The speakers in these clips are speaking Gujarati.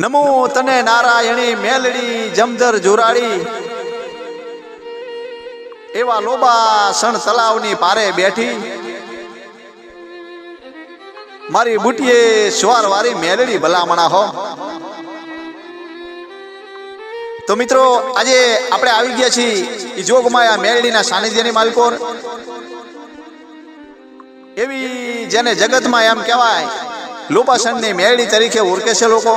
નમો તને નારાયણી મેલડી જમદર જોરાડી, એવા લોબા સણ તલાવની પારે બેઠી, મારી બુટીએ સ્વાર વારી મેલડી ભલામણા હો. તો મિત્રો આજે આપણે આવી ગયા છીએ જોગમાયા મેલડીના સાનિધ્યની માલકોર, એવી જેને જગતમાં એમ કહેવાય લોબાસણની મેલડી તરીકે ઓળખે છે લોકો.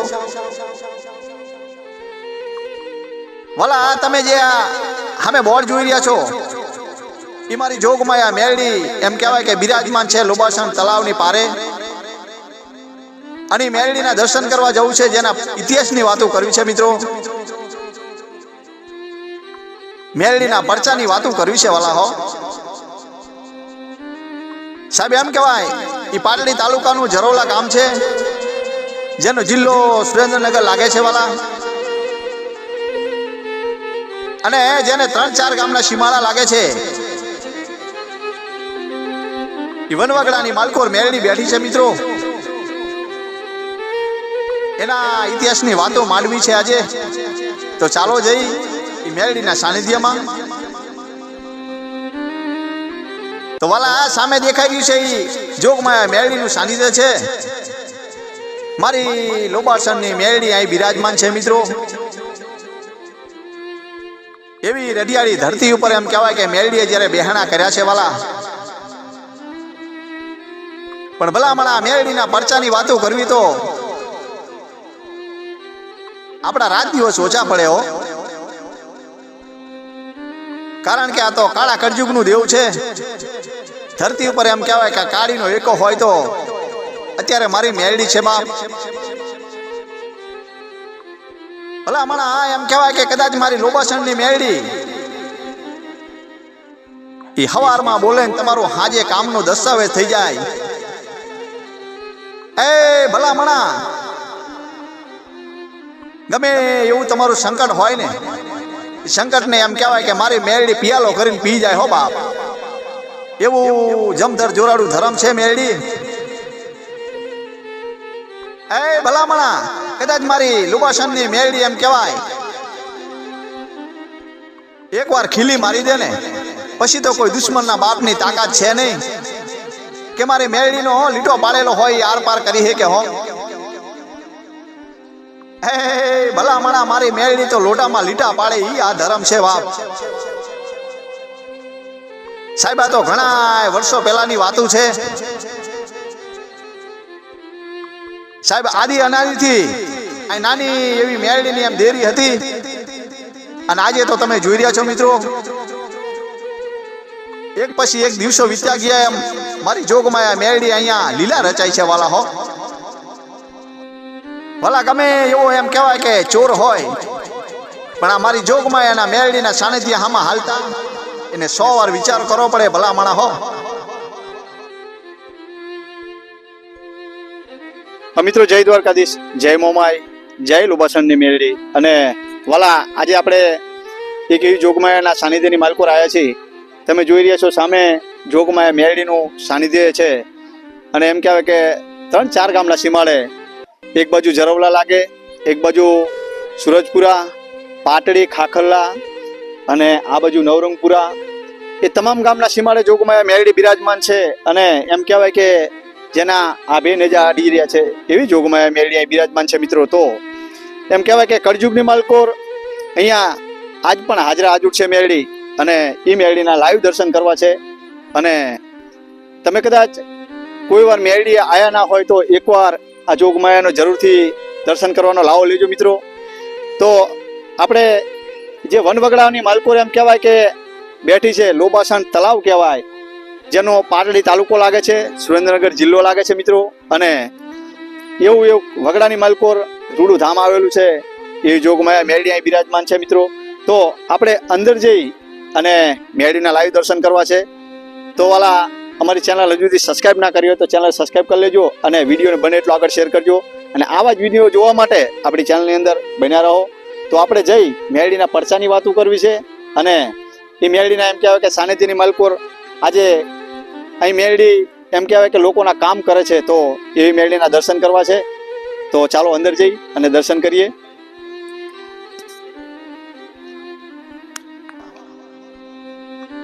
ભલા તમે જે સામે બોર્ડ જોઈ રહ્યા છો એ મારી જોગમાયા મેલડી એમ કહેવાય કે બિરાજમાન છે લોબાસણ તળાવની પારે. અને મેલડીના દર્શન કરવા જવું છે, જેના ઇતિહાસની વાતો કરવી છે મિત્રો, મેલડીના પરચાની વાતો કરવી છે વાલા હો સાહેબ. એમ કહેવાય એ પાટડી તાલુકાનું જરોલા ગામ છે, જેનો જિલ્લો સુરેન્દ્રનગર લાગે છે વાલા. અને જેને 3-4 ગામના સીમાડા લાગે છે. એ વનવગડાની માલકોર મેલડી બેઠી છે મિત્રો. એના ઇતિહાસની વાતો માંડવી છે આજે. તો ચાલો જઈ એ મેલડીના સાનિધ્યમાં. તો વાલા સામે દેખાઈ રહ્યું છે એ જોગમાયા મેલડીનું સાનિધ્ય છે. મારી લોબાસણની મેલડી અહીં બિરાજમાન છે મિત્રો. એવી રડિયાળી ધરતી ઉપર એમ કહેવાય કે મેલડીએ જ્યારે બેહણા કર્યા છે વાલા. પણ ભલામણા મેલડીના પરચાની વાતો કરવી તો આપણા રાત દિવસ ઓછા પડે હો. કારણ કે આ તો કાળા કળજુગનું દેવ છે. ધરતી ઉપર એમ કહેવાય કે કાળીનો એકો હોય તો અત્યારે મારી મેલડી છે બાપ. ભલામણા એમ કહેવાય કે કદાચ મારી લોબાસણની મેલડી એ હવારમાં બોલે ને તમારું હાજે કામનો દસ્તાવેજ થઈ જાય. એ ભલામણા ગમે એવું તમારું સંકટ હોય ને, સંકટને એમ કહેવાય કે મારી મેલડી પિયાલો કરીને પી જાય હો બાપ. એવું જમદર જોરાડું ધર્મ છે મેલડી. એ ભલામણા કદાચ મારી લોબાસણની મેલડી એમ કહેવાય એકવાર ખીલી મારી દે ને પછી તો કોઈ દુશ્મનના બાપની તાકાત છે નહીં કે મારી મેલડીનો લીટો પાડેલો હોય આર પાર કરી હે કે હો. હે ભલામણા મારી મેલડી તો લોટામાં લીટા પાડે ઈ આ ધર્મ છે બાપ. સાહેબ આ તો ઘણા વર્ષો પહેલાની વાતો છે સાહેબ. આદિ અનાદિથી આ નાની એવી મેલડીની એમ દેરી હતી. અને આજે તો તમે જોઈ રહ્યા છો મિત્રો, એક પછી એક દિવસો વીત્યા ગયા એમ મારી જોગમાયા મેલડી અહીંયા લીલા રચાઈ છે વાલા હો. ભલા ગમે એવો એમ કહેવાય કે ચોર હોય, પણ આ મારી જોગમાયાના મેલડીના સાનિધ્ય હામાં હાલતા એને 100 વાર વિચાર કરવો પડે ભલામણા હો. મિત્રો જય દ્વારકાધીશ, જય મોમાઈ, જય લોબાસણની મેલડી. અને વાલા આજે આપણે એક એવી જોગમાયાના સાનિધ્યની માલકોર આવ્યા છીએ. તમે જોઈ રહ્યા છો સામે જોગમાયા મેલડીનું સાનિધ્ય છે. અને એમ કહેવાય કે 3-4 ગામના સીમાડે, એક બાજુ જરવલા લાગે, એક બાજુ સુરજપુરા, પાટડી, ખાખરલા અને આ બાજુ નવરંગપુરા, એ તમામ ગામના સીમાડે જોગમાયા મેલડી બિરાજમાન છે. અને એમ કહેવાય કે જેના આ બે નેજા અડી રહ્યા છે એવી જોગમાયા મેલડી અહીં બિરાજમાન છે મિત્રો. તો એમ કહેવાય કે કળજુગની માલકોર અહીંયા આજ પણ હાજરા હાજર છે મેલડી. અને એ મેલડીના લાઈવ દર્શન કરવા છે. અને તમે કદાચ કોઈ વાર મેલડી આયા ના હોય તો એકવાર આ જોગમાયાનો જરૂરથી દર્શન કરવાનો લાવો લેજો મિત્રો. તો આપણે જે વનવગડાની માલકોર એમ કહેવાય કે બેઠી છે, લોબાસણ તળાવ કહેવાય, જેનો પાટડી તાલુકો લાગે છે, સુરેન્દ્રનગર જિલ્લો લાગે છે મિત્રો. અને એવું વગડાની માલકોર રૂડું ધામ આવેલું છે, એ જોગમાયા મેલડી અહીં બિરાજમાન છે મિત્રો. તો આપણે અંદર જઈ અને મેલડીના લાઈવ દર્શન કરવા છે. તો વાલા અમારી ચેનલ હજુ સુધી સબસ્ક્રાઈબ ના કરી હોય તો ચેનલ સબસ્ક્રાઈબ કરી લેજો અને વિડીયોને બને એટલો આગળ શેર કરજો. અને આવા જ વિડીયો જોવા માટે આપણી ચેનલની અંદર બન્યા રહો. તો આપણે જઈ મેલડીના પરચાની વાતો કરવી છે. અને એ મેલડીના એમ કહેવાય કે સાનિધ્યની માલકોર આજે અહીં મેલડી એમ કહેવાય કે લોકોના કામ કરે છે. તો એવી મેલડીના દર્શન કરવા છે. તો ચાલો અંદર જઈ અને દર્શન કરીએ.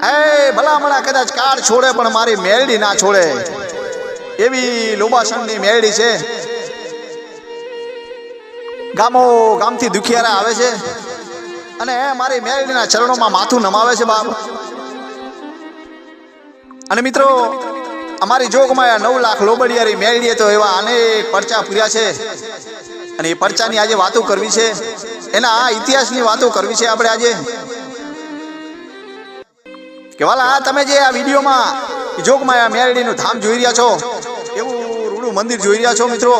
હે ભલામણા કદાચ કાળ છોડે પણ મારી મેરડી ના છોડે એવી લોબાસણની મેરડી છે. ગામો ગામથી દુખિયારા આવે છે અને મારી મેરડીના ચરણોમાં માથું નમાવે છે બાપ. અને મિત્રો, અમારી જોગમાં 9 લાખ લોબડિયારી મેળવીએ તો એવા અનેક પરચા પૂર્યા છે અને એ પરચાની આજે વાતો કરવી છે, એના આ ઇતિહાસની વાતો કરવી છે આપણે આજે. કે વાલા તમે જે આ વિડીયોમાં જોગમાયા મેરડીનું ધામ જોઈ રહ્યા છો, એવું રૂડું મંદિર જોઈ રહ્યા છો મિત્રો,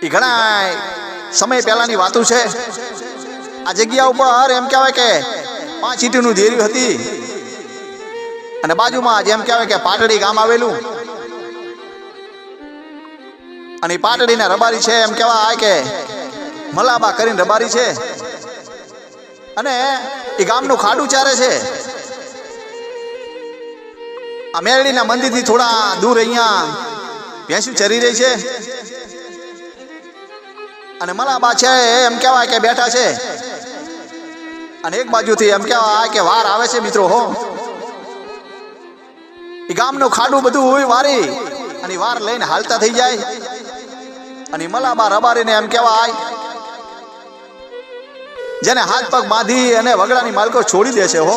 એ ઘણા સમય પહેલાની વાતો છે. આ જગ્યા ઉપર એમ કહેવાય કે 5 ઈંટનું દેર્યું હતી અને બાજુમાં જેમ કહેવાય કે પાટડી ગામ આવેલું અને પાટડીના રબારી છે એમ કહેવાય કે મલાબા કરીને રબારી છે અને એ ગામનું ખાડું ચારે છે. આ મેરડીના મંદિરથી થોડા દૂર અહીંયા ભેંસું ચરી રહી છે અને મલાબા છે એમ કહેવાય કે બેઠા છે અને એક બાજુથી એમ કહેવાય કે વાર આવે છે મિત્રો. હો એ ગામનું ખાડું બધું હોય વારી અને વાર લઈને હાલતા થઈ જાય અને મલાબા રબારીને એમ કહેવાય જેને હાથ પગ બાંધી અને વગડાની માલકો છોડી દે છે. હો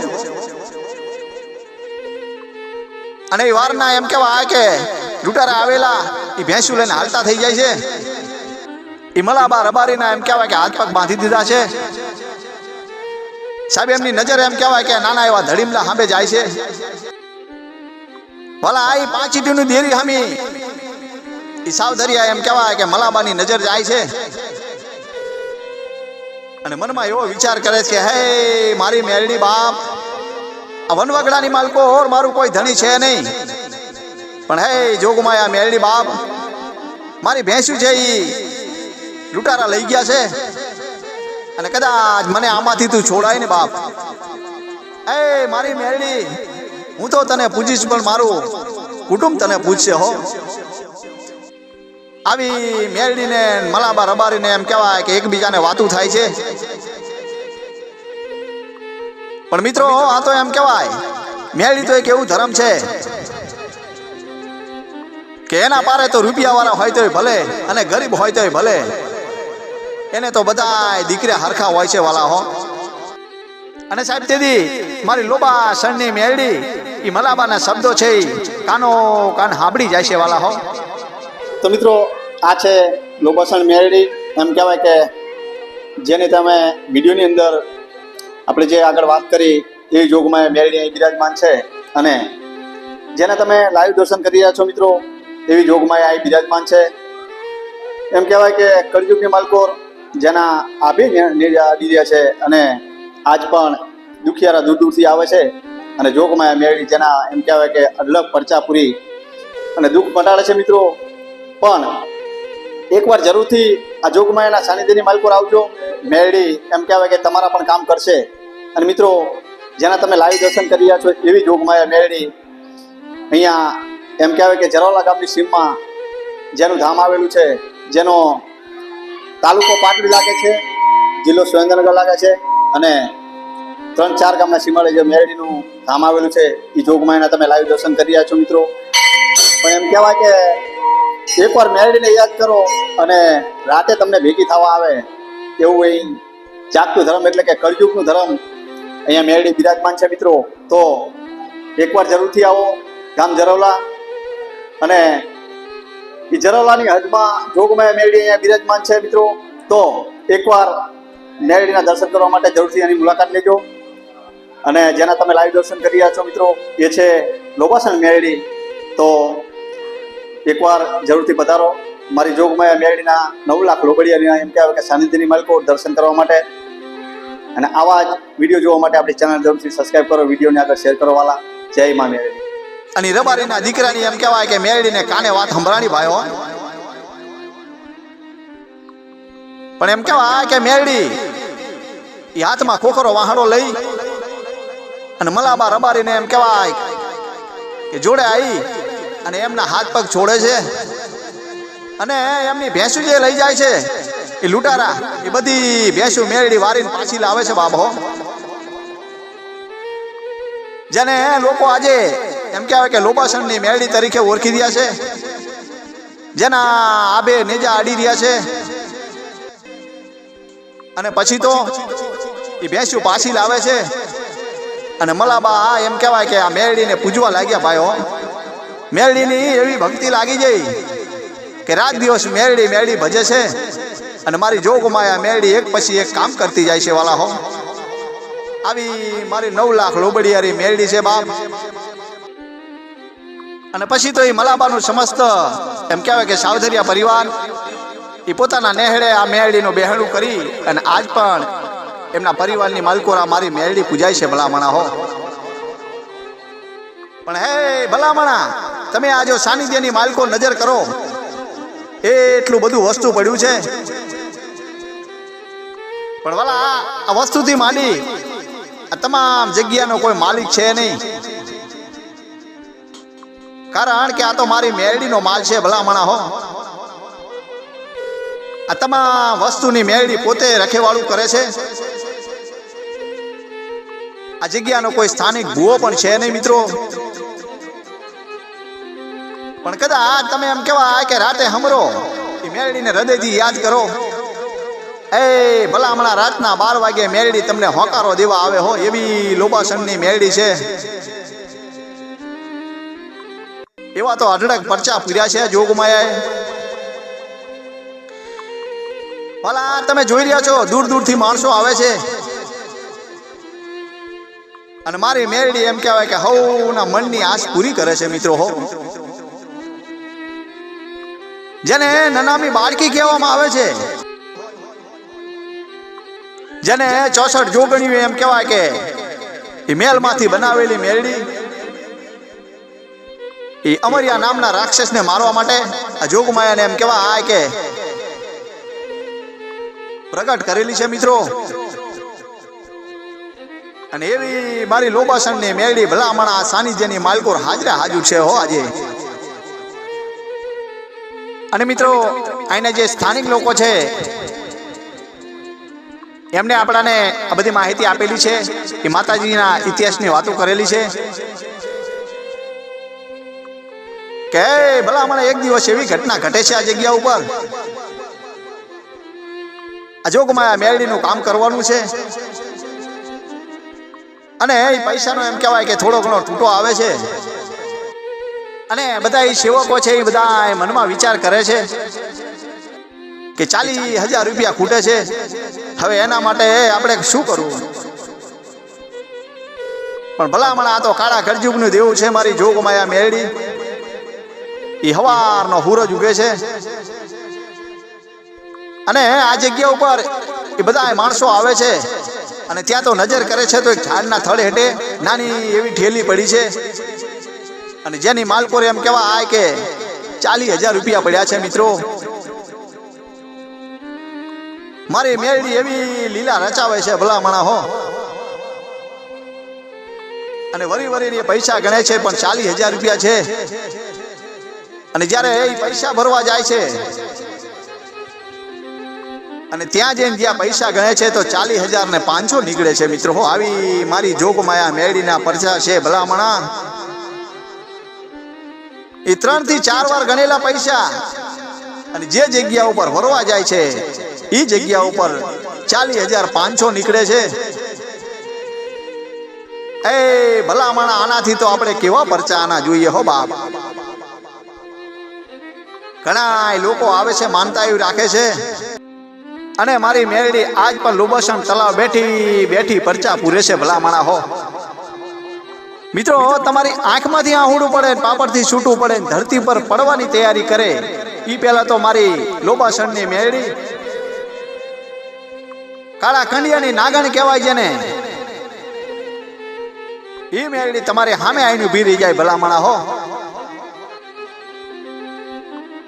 અને એ વારના એમ કહેવાય કે લૂંટારા આવેલા એ ભેંસું લઈને હાલતા થઈ જાય છે. એ મલાબા રબારીના એમ કહેવાય કે હાથ પગ બાંધી દીધા છે. સાહેબ એમની નજર એમ કહેવાય કે નાના એવા ધડીમલા સામે જાય છે. ભલા આ 5 ઈંટનું દેરી હામી એ સાવધરિયા એમ કહેવાય કે મલાબાની નજર જાય છે અને મનમાં એવો વિચાર કરે છે, હે મારી મેરડી બાપ, આ વનવગડાની માલકો ઓર મારું કોઈ ધણી છે નહીં, પણ હે જોગમાયા મેરડી બાપ, મારી ભેંસું છે એ લૂંટારા લઈ ગયા છે અને કદાચ મને આમાંથી તું છોડાય ને બાપ. એ મારી મેરડી, હું તો તને પૂજીશ પણ મારું કુટુંબ તને પૂછશે. હો આવી મેરડીને મલાબા રબારીને એમ કહેવાય કે એકબીજાને વાતું થાય છે. પણ મિત્રો, આ તો એમ કહેવાય મેરડી તો એક એવું ધર્મ છે કે એના પારે તો રૂપિયા વાળા હોય તોય ભલે અને ગરીબ હોય તોય ભલે, એને તો બધા દીકરા હરખા હોય છે વાલા. હો અને સાહેબ તેથી મારી લોબાસણની મેરડી એ મલાબાના શબ્દો છે કાનો કાન હાંભળી જાય છે વાલા. હો તો મિત્રો, આ છે લોબાસણ મેરડી. એમ કહેવાય કે જેની તમે વિડીયોની અંદર આપણે જે આગળ વાત કરી એ જોગમાં મેરડી અહીં બિરાજમાન છે અને જેને તમે લાઈવ દર્શન કરી રહ્યા છો મિત્રો, એવી જોગમાં અહીં બિરાજમાન છે. એમ કહેવાય કે કળયુગની માલકોર જેના આભે નીર્યા છે અને આજ પણ દુખિયારા દૂર દૂરથી આવે છે અને જોગમાયા મેરડી જેના એમ કહેવાય કે અઢળક પરચા પૂરી અને દુઃખ મટાડે છે મિત્રો. પણ એકવાર જરૂરથી આ જોગમાયાના સાનિધ્યની માલકોર આવજો. મેરડી એમ કહેવાય કે તમારા પણ કામ કરશે. અને મિત્રો, જેના તમે લાઈવ દર્શન કરી રહ્યા છો એવી જોગમાયા મેરડી અહીંયા એમ કહેવાય કે જરોલા ગામની સીમમાં જેનું ધામ આવેલું છે, જેનો તાલુકો પાટડી લાગે છે, જિલ્લો સુરેન્દ્રનગર લાગે છે અને 3-4 ગામના સીમાડે જે મેરડીનું ધામ આવેલું છે એ જોગમાયાના તમે લાઈવ દર્શન કરી રહ્યા છો મિત્રો. પણ એમ કહેવાય કે એકવાર મેરડીને યાદ કરો અને રાતે તમને ભેગી થવા આવે એવું અહીં જાગતું ધર્મ એટલે કે કળયુગનું ધર્મ અહીંયા મેરડી બિરાજમાન છે મિત્રો. તો એકવાર જરૂરથી આવો ગામ જરોલા અને એ જરોલાની હદમાં જોગમાયા મેરડી અહીંયા બિરાજમાન છે મિત્રો. તો એકવાર મેરડીના દર્શન કરવા માટે જરૂરથી એની મુલાકાત લેજો. અને જેના તમે લાઈવ દર્શન કરી રહ્યા છો મિત્રો એ છે લોબાસણ મેરડી. તો એકવાર જરૂરથી પધારો મારી જોગમાયા મેરડીના 9 લાખ લોબડિયાની એમ કહેવાય કે સાનિધ્યની માલકો દર્શન કરવા માટે. અને આવા જ વિડીયો જોવા માટે આપણી ચેનલ જરૂરથી સબસ્ક્રાઈબ કરો, વિડીયોને આગળ શેર કરો વાલા. જય મા મેરડી. અને રબારીના દીકરાની એમ કહેવાય કે મેરડીને કાને વાત સંભળાણી ભાઈ. હો પણ એમ કહેવાય કે મેરડી એ હાથમાં ખોખરો વાહડો લઈ અને મલાબા રબારીને એમ કહેવાય કે જોડે આવી અને એમના હાથ પગ છોડે છે અને એમની ભેંસું જે લઈ જાય છે એ લૂંટારા, એ બધી ભેંસું મેરડી વારીને પાછી લાવે છે બાબો. જેને લોકો આજે એમ કહેવાય કે લોબાસણની મેરડી તરીકે ઓળખી રહ્યા છે, જેના આબે નેજા આડી રહ્યા છે. અને પછી તો એ ભેંસું પાછી લાવે છે અને મલાબા એમ કહેવાય કે આ મેરડીને પૂજવા લાગ્યા ભાઈઓ. મેરડીની એવી ભક્તિ લાગી જઈ કે રાત દિવસ મેરડી મેરડી ભજે છે. અને મારી જોગમાયા મેરડી એક પછી એક કામ કરતી જાય છે વાલા હો. આવી મારી 9 લાખ લોબડિયારી મેરડી છે બાપ. અને પછી તો એ મલાબાનું સમસ્ત એમ કહેવાય કે સાવધરિયા પરિવાર એ પોતાના નેહડે આ મેરડીનું બેહણું કરી અને આજ પણ એમના પરિવારની માલકોરા મારી મેરડી પૂજાય છે ભલામણા હો. પણ હે ભલામણા, તમે આ જો સાનિધ્યની માલકો નજર કરો, એટલું બધું વસ્તુ પડ્યું છે. પણ વાલા આ વસ્તુથી માંડી આ તમામ જગ્યાનો કોઈ માલિક છે નહીં. કારણ કે આ તો મારી મેરડીનો માલ છે ભલામણા હો. આ તમામ વસ્તુની મેરડી પોતે રખેવાળું કરે છે. આ જગ્યાનો કોઈ સ્થાનિક ભૂવો પણ છે નહીં મિત્રો. પણ કદાચ તમે એમ કહેવાય કે રાતે હમરો એ મેરડીને હૃદયથી યાદ કરો. એ ભલામણા રાતના 12 વાગે મેરડી તમને હોકારો દેવા આવે હો, એવી લોબાસણની મેરડી છે. એવા તો અઢળક પરચા પૂર્યા છે જોગમાયાએ. ભલા તમે જોઈ રહ્યા છો, દૂર દૂરથી માણસો આવે છે અને મારી મેરડી એમ કહેવાય કે હવના મનની આશ પૂરી કરે છે મિત્રો હો. જેને નનામી બાળકી કહેવામાં આવે છે, જેને 64 જોગણીઓ એમ કહેવાય કે એ મેલમાંથી બનાવેલી મેરડી એ અમરિયા નામના રાક્ષસને મારવા માટે આ જોગમાયાને એમ કહેવાય કે પ્રગટ કરેલી છે મિત્રો. અને એવી મારી લોબાસણની મેરડી ભલામણા આ સાનિધ્યની માલકોર હાજરા હાજર છે હો આજે. અને મિત્રો અહીંના જે સ્થાનિક લોકો છે એમને આપણાને આ બધી માહિતી આપેલી છે, એ માતાજીના ઇતિહાસની વાતો કરેલી છે કે ભલામણા એક દિવસ એવી ઘટના ઘટે છે આ જગ્યા ઉપર. આ જોગમાયા મેરડીનું કામ કરવાનું છે અને એ પૈસાનો એમ કહેવાય કે થોડો ઘણો તૂટો આવે છે. અને બધા એ સેવકો છે એ બધા મનમાં વિચાર કરે છે કે 40,000 રૂપિયા ખૂટે છે. હવે એના માટે આપણે શું કરવું? પણ ભલામણા આ તો કાળા કળજુગનું દેવું છે મારી જોગમાયા મેરડી. એ હવારનો સૂરજ ઉગે છે અને આ જગ્યા ઉપર એ બધા માણસો આવે છે અને ત્યાં તો નજર કરે છે તો એક ઝાડના થડ હેઠે નાની એવી ઠેલી પડી છે અને જેની માલકોરે એમ કહેવાય કે 40,000 રૂપિયા પડ્યા છે મિત્રો. મારી મેરડી એવી લીલા રચાવે છે ભલામણા હો. અને વરી વરી પૈસા ગણે છે પણ 40,000 રૂપિયા છે. અને જ્યારે એ પૈસા ભરવા જાય છે અને ત્યાં જઈને જ્યાં પૈસા ગણે છે તો 40,500 નીકળે છે મિત્રો હો. આવી મારી જોગમાયા મેરડીના પરચા છે ભલામણા. એ 3 થી 4 વાર ગણેલા પૈસા અને જે જગ્યા ઉપર ભરવા જાય છે એ જગ્યા ઉપર 40,500 નીકળે છે. એ ભલામણા આનાથી તો આપણે કેવા પરચા આના જોઈએ હો બાપ. ઘણા લોકો આવે છે, માનતા એવી રાખે છે અને મારી મેરડી આજ પણ લોબાસણ તળાવ બેઠી બેઠી પરચા પૂરે છે ભલામણા હો. મિત્રો તમારી આંખમાંથી આહુડું પડે, પાપડથી છૂટું પડે, ધરતી પર પડવાની તૈયારી કરે એ પહેલા તો મારી લોબાસણની મેરડી કાળા કંડિયાની નાગણ કહેવાય છે ને, એ મેરડી તમારી સામે આવીને ઊભી રહી જાય ભલામણા હો.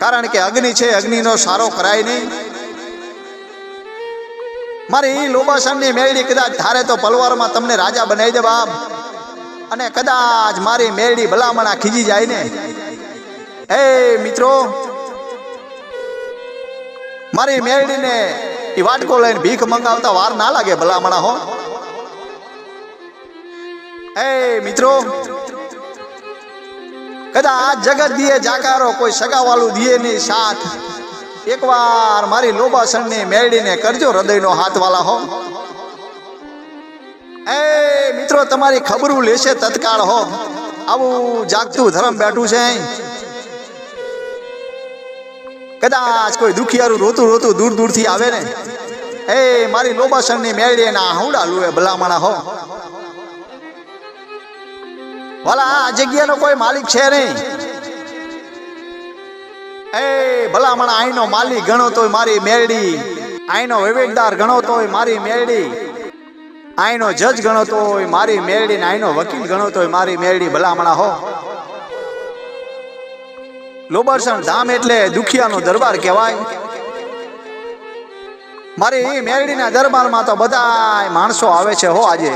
કારણ કે અગ્નિ છે, અગ્નિનો સારો કરાય નહીં. મારી લોબાસણની મેરડી કદાચ ધારે તો પલવારમાં તમને રાજા બનાવી દે બાપ. અને કદાચ મારી મેરડી ભલામણા ખીજી જાય ને, એ મિત્રો મારી મેરડીને એ વાટકો લઈને ભીખ મંગાવતા વાર ના લાગે ભલામણા હો. એ મિત્રો, કદાચ જગત દિયે જાકારો કોઈ સગાવાળું દિયે ની સાથ, એકવાર મારી લોબાસણની મેરડીને કરજો હૃદયનો હાથ વાલા હો. એ મિત્રો, તમારી ખબરું લેશે તત્કાળ હો. આવું જાગતું ધર્મ બેઠું છે. કદાચ કોઈ દુખિયારું રોતું રોતું દૂર દૂરથી આવે ને, એ મારી લોબાસણની મેરડી ના હુંડા લુએ ભલામણા હો. વાલા, આ જગ્યાનો કોઈ માલિક છે નહીં. એ ભલામણા આઈનો માલિક ગણો તોય મારી મેરડી, આઈનો વિવેકદાર ગણો તોય મારી મેરડી, આઈનો જજ ગણો તોય મારી મેરડી, ને આઈનો વકીલ ગણો તોય મારી મેરડી ભલામણા હો. લોબાસણ ધામ એટલે દુખિયાનો દરબાર કહેવાય. મારી મેરડીના દરબારમાં તો બધા માણસો આવે છે હો. આજે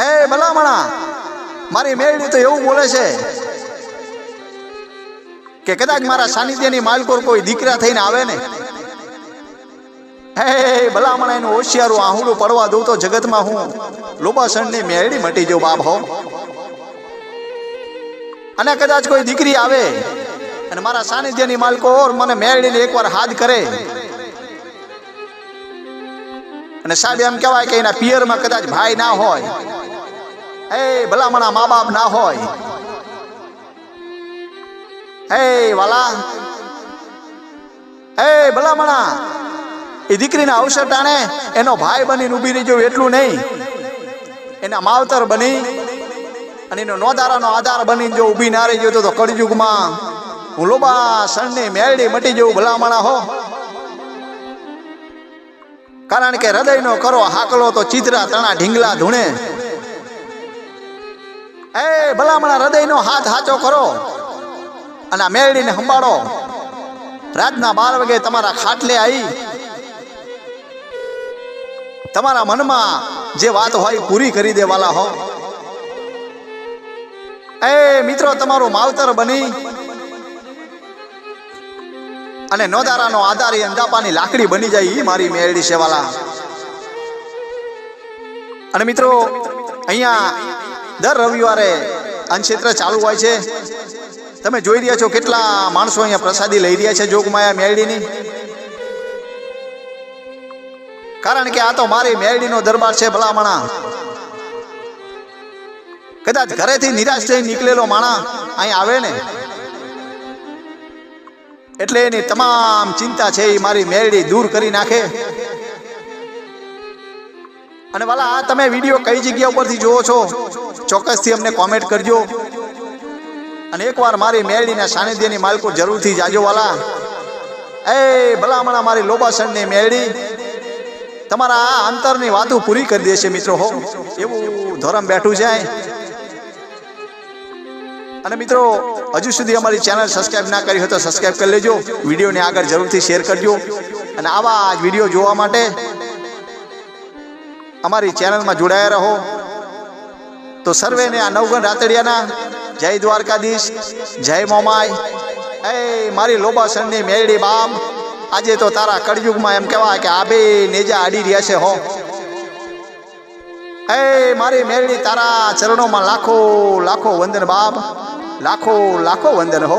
એ ભલામણા મારી મેરડી તો એવું બોલે છે કે કદાચ મારા સાનિધ્યની માલકોર કોઈ દીકરા થઈને આવે ને, હે ભલામણા એનું હોશિયારું આહુડું પડવા દઉં તો જગતમાં હું લોબાસણની મેરડી મટી જાઉં બાપ હો. અને કદાચ કોઈ દીકરી આવે અને મારા સાનિધ્યની માલકોર મને મેરડીને એકવાર હાથ કરે, અને સાહેબ એમ કહેવાય કે એના પિયરમાં કદાચ ભાઈ ના હોય, એ ભલામણા મા બાપ ના હોય, એ વાલા, એ ભલામણા એ દીકરીના અવસર ટાણે એનો ભાઈ બનીને ઊભી રહી જવું એટલું નહીં, એના માવતર બની અને એનો નોધારાનો આધાર બનીને જો ઊભી ના રહી ગયો તો કળયુગમાં હું લોબાસણની મેરડી મટી જવું ભલામણા હો. કારણ કે હૃદયનો કરો હાકલો તો ચિત્રા તણા ઢીંગલા ધૂણે. એ ભલામણા હૃદયનો હાથ હાચો કરો અને આ મેરડીને સંભાળો. રાતના 12 વાગે તમારા ખાટલે આવી તમારા મનમાં જે વાત હોય પૂરી કરી દેવાલા હો. એ મિત્રો, તમારું માવતર બની અને નોધારાનો આધાર અંજાપાની લાકડી બની જાય એ મારી મેરડી છે વાલા. અને મિત્રો, અહીંયા દર રવિવારે અન્નક્ષેત્ર ચાલુ હોય છે. તમે જોઈ રહ્યા છો કેટલા માણસો અહીંયા પ્રસાદી લઈ રહ્યા છે જોગમાયા મેરડીની. કારણ કે આ તો મારી મેરડીનો દરબાર છે ભલામણા. કદાચ ઘરેથી નિરાશ થઈ નીકળેલો માણા અહીં આવે ને, એટલે એની તમામ ચિંતા છે એ મારી મેરડી દૂર કરી નાખે. અને વાલા, આ તમે વિડીયો કઈ જગ્યા ઉપરથી જોવો છો ચોક્કસથી અમને કોમેન્ટ કરજો. અને એકવાર મારી મેરડીના સાનિધ્યની માલકો જરૂરથી જાજો વાલા. એ ભલામણા મારી લોબાસણની મેરડી તમારા આ અંતરની વાતો પૂરી કરી દેશે મિત્રો હો. એવું ધોરમ બેઠું છે. અને મિત્રો, હજુ સુધી અમારી ચેનલ સબસ્ક્રાઇબ ના કરી હોય તો સબસ્ક્રાઇબ કરી લેજો. વિડીયોને આગળ જરૂરથી શેર કરજો. અને આવા જ વિડીયો જોવા માટે અમારી ચેનલમાં જોડાયા રહો. તો સર્વેને આ નવગણ રાતડિયાના જય દ્વારકાધીશ, જય મોમાય. એ મારી લોબાસણની મેરડી બાપ, આજે તો તારા કળયુગમાં એમ કહેવાય કે આ બે નેજા આડી રહ્યા છે હો. એ મારી મેરડી, તારા ચરણોમાં લાખો લાખો વંદન બાપ, લાખો લાખો વંદન હો.